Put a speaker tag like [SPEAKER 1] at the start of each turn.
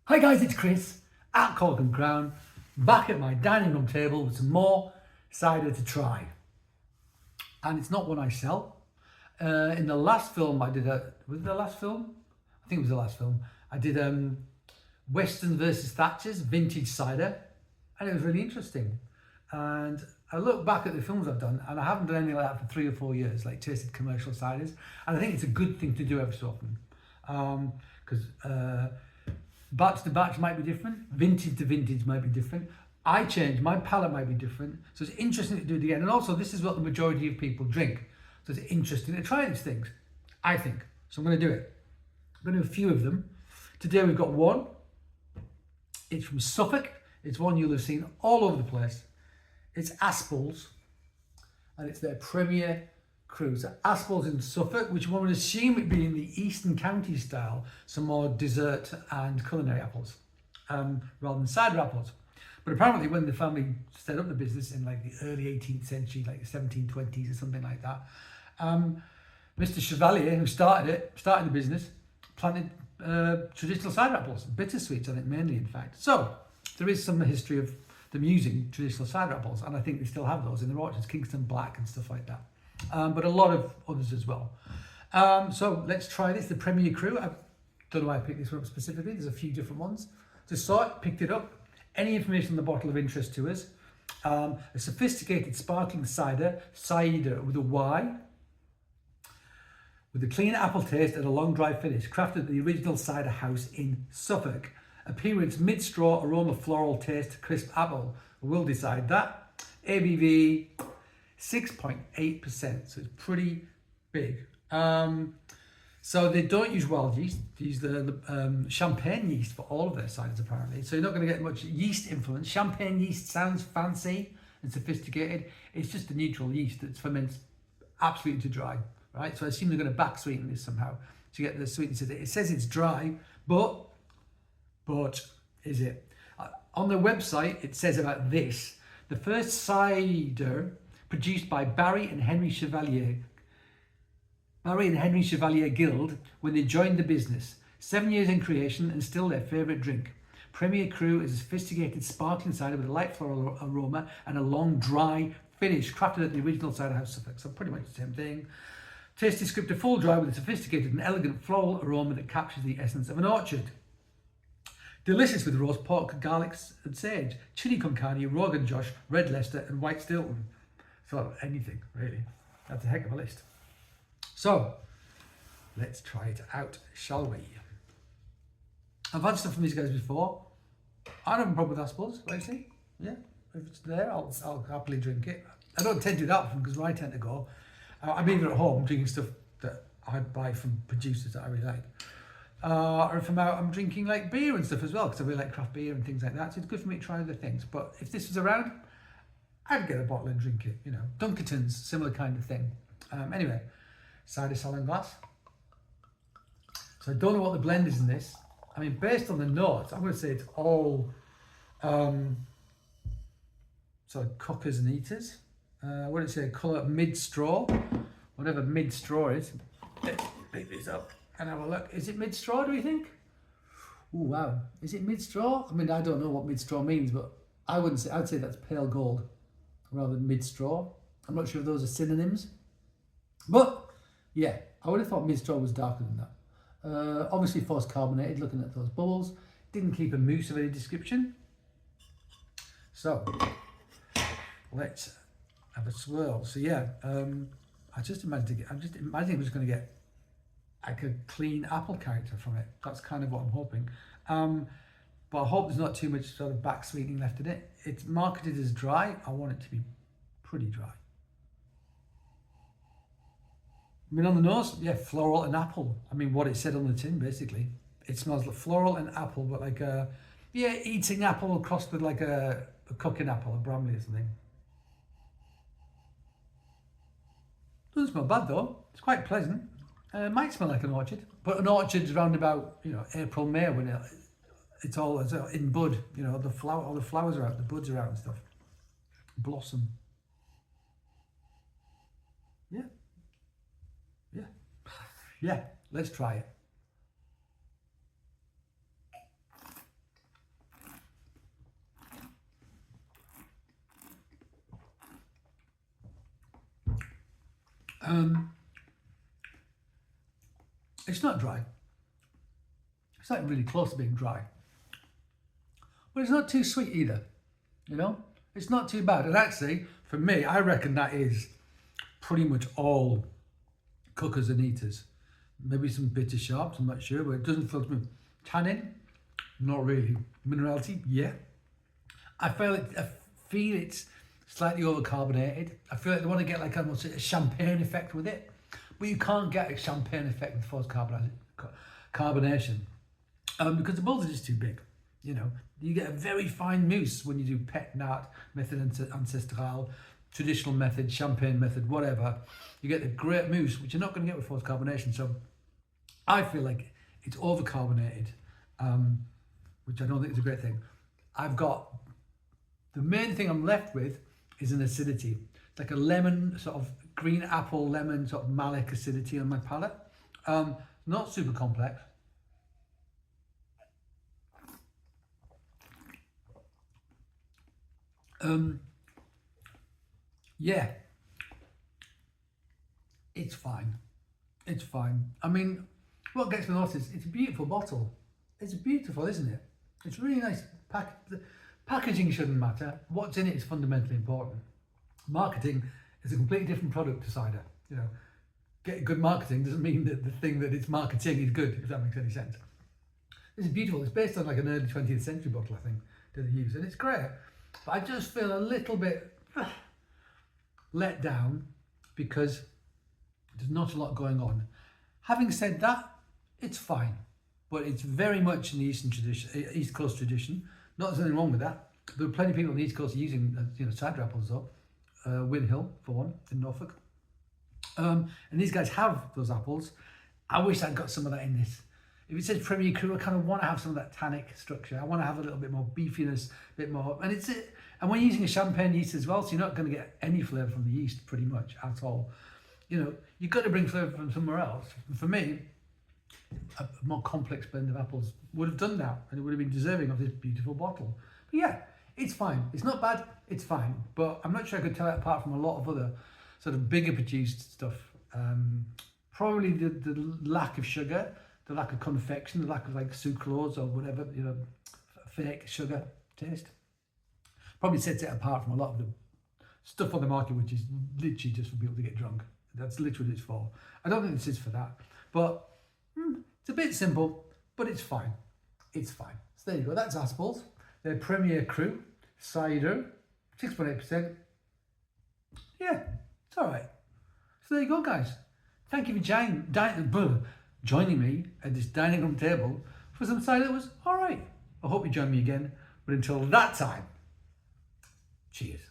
[SPEAKER 1] Hi guys, it's Chris at Cork and Crown, back at my dining room table with some more cider to try. And it's not one I sell. In the last film I did was it the last film? I think it was the last film. I did Weston versus Thatcher's vintage cider, and it was really interesting. And I look back at the films I've done, and I haven't done anything like that for 3 or 4 years, like tasted commercial ciders. And I think it's a good thing to do every so often, because batch to batch might be different, vintage to vintage might be different. I change, my palate might be different. So it's interesting to do it again. And also, this is what the majority of people drink. So it's interesting to try these things, I think. So I'm going to do it. I'm going to do a few of them. Today we've got one. It's from Suffolk. It's one you'll have seen all over the place. It's Aspell's, and it's their Premier Cru. So Aspell's in Suffolk, which one would assume it be in the Eastern County style, some more dessert and culinary apples, rather than cider apples. But apparently when the family set up the business in like the early 18th century, like the 1720s or something like that, Mr. Chevalier, who started the business, planted traditional cider apples, bittersweets, I think mainly in fact. So there is some history of them using traditional cider apples, and I think they still have those in their orchards, Kingston Black and stuff like that. But a lot of others as well. So let's try this, the Premier Cru. I don't know why I picked this one up specifically. There's a few different ones. To start, picked it up. Any information on the bottle of interest to us. A sophisticated sparkling cider with a Y, with a clean apple taste and a long dry finish, crafted at the original cider house in Suffolk. Appearance mid-straw, aroma floral, taste crisp apple. We'll decide that. ABV 6.8%, so it's pretty big. So they don't use wild yeast, they use the champagne yeast for all of their ciders apparently. So you're not going to get much yeast influence. Champagne yeast sounds fancy and sophisticated. It's just a neutral yeast that ferments absolutely to dry, right? So I assume they're going to back sweeten this somehow to get the sweetness. It says it's dry, but is it? On their website, it says about this: the first cider produced by Barry and Henry Chevalier Guild when they joined the business. 7 years in creation and still their favourite drink. Premier Cru is a sophisticated sparkling cider with a light floral aroma and a long dry finish, crafted at the original cider house Suffolk. So pretty much the same thing. Taste descriptor: full dry with a sophisticated and elegant floral aroma that captures the essence of an orchard. Delicious with roast pork, garlic and sage, chili con carne, Rogan Josh, red Leicester and white Stilton. So anything really. That's a heck of a list. So let's try it out, shall we? I've had stuff from these guys before. I don't have a problem with Aspell's, what do you think? Yeah, if it's there, I'll happily drink it. I don't tend to do that often because where I tend to go, I'm either at home drinking stuff that I buy from producers that I really like. Or if I'm out, I'm drinking like beer and stuff as well, because I really like craft beer and things like that. So it's good for me to try other things. But if this was around, I'd get a bottle and drink it, you know. Dunkerton's, similar kind of thing. Anyway, cider salon glass. So I don't know what the blend is in this. I mean, based on the notes, I'm going to say it's all sort of cookers and eaters. What did it say? Colour mid-straw, whatever mid-straw is. Let's pick this up and have a look. Is it mid-straw, do we think? Oh wow, is it mid-straw? I mean, I don't know what mid-straw means, but I'd say that's pale gold rather than mid-straw. I'm not sure if those are synonyms, but yeah, I would have thought mid-straw was darker than that. Obviously force carbonated, looking at those bubbles. Didn't keep a moose of any description. So let's have a swirl. So yeah, I'm just imagining it was going to get like a clean apple character from it. That's kind of what I'm hoping. But I hope there's not too much sort of back sweetening left in it. It's marketed as dry. I want it to be pretty dry. I mean, on the nose, yeah, floral and apple. I mean, what it said on the tin, basically. It smells like floral and apple, but like a, yeah, eating apple crossed with like a cooking apple, a Bramley or something. Doesn't smell bad though. It's quite pleasant. It might smell like an orchard, but an orchard's around about, you know, April, May, when it's all in bud. You know, all the flowers are out, the buds are out and stuff. Blossom. Yeah. Yeah. Yeah. Let's try it. It's not dry. It's like really close to being dry. But it's not too sweet either, you know? It's not too bad. And actually, for me, I reckon that is pretty much all cookers and eaters. Maybe some bitter sharps, I'm not sure, but it doesn't filter me. Tannin, not really. Minerality, yeah. I feel it's slightly overcarbonated. I feel like they want to get like almost a champagne effect with it, but you can't get a champagne effect with forced carbonation because the bowls are just too big. You know, you get a very fine mousse when you do pet nat method ancestral, traditional method, champagne method, whatever. You get the great mousse, which you're not going to get with forced carbonation. So I feel like it's overcarbonated, which I don't think is a great thing. I've got the main thing I'm left with is an acidity. It's like a lemon, sort of green apple lemon, sort of malic acidity on my palate. Not super complex. Yeah, it's fine. It's fine. I mean, what gets me lost is it's a beautiful bottle. It's beautiful, isn't it? It's really nice. The packaging shouldn't matter. What's in it is fundamentally important. Marketing is a completely different product to cider. You know, get good marketing doesn't mean that the thing that it's marketing is good, if that makes any sense. This is beautiful. It's based on like an early 20th century bottle, I think, that they use, and it's great. But I just feel a little bit let down because there's not a lot going on. Having said that, it's fine, but it's very much in the East Coast tradition. Not that there's anything wrong with that. There are plenty of people on the East Coast using cider apples though. Win Hill, for one, in Norfolk. And these guys have those apples. I wish I'd got some of that in this. If it says Premier Cru, I kind of want to have some of that tannic structure. I want to have a little bit more beefiness, a bit more. And and when you're using a champagne yeast as well, so you're not going to get any flavour from the yeast pretty much at all. You know, you've got to bring flavour from somewhere else. And for me, a more complex blend of apples would have done that, and it would have been deserving of this beautiful bottle. But yeah, it's fine. It's not bad, it's fine. But I'm not sure I could tell it apart from a lot of other sort of bigger produced stuff. Probably the lack of sugar, the lack of confection, the lack of like sucrose or whatever, you know, fake sugar taste. Probably sets it apart from a lot of the stuff on the market, which is literally just for people to get drunk. That's literally what it's for. I don't think this is for that. But it's a bit simple, but it's fine. It's fine. So there you go. That's Aspell's. They're Premier Cru, cider, 6.8%. Yeah, it's all right. So there you go, guys. Thank you for joining me at this dining room table for some cider that was all right. I hope you join me again. But until that time, cheers.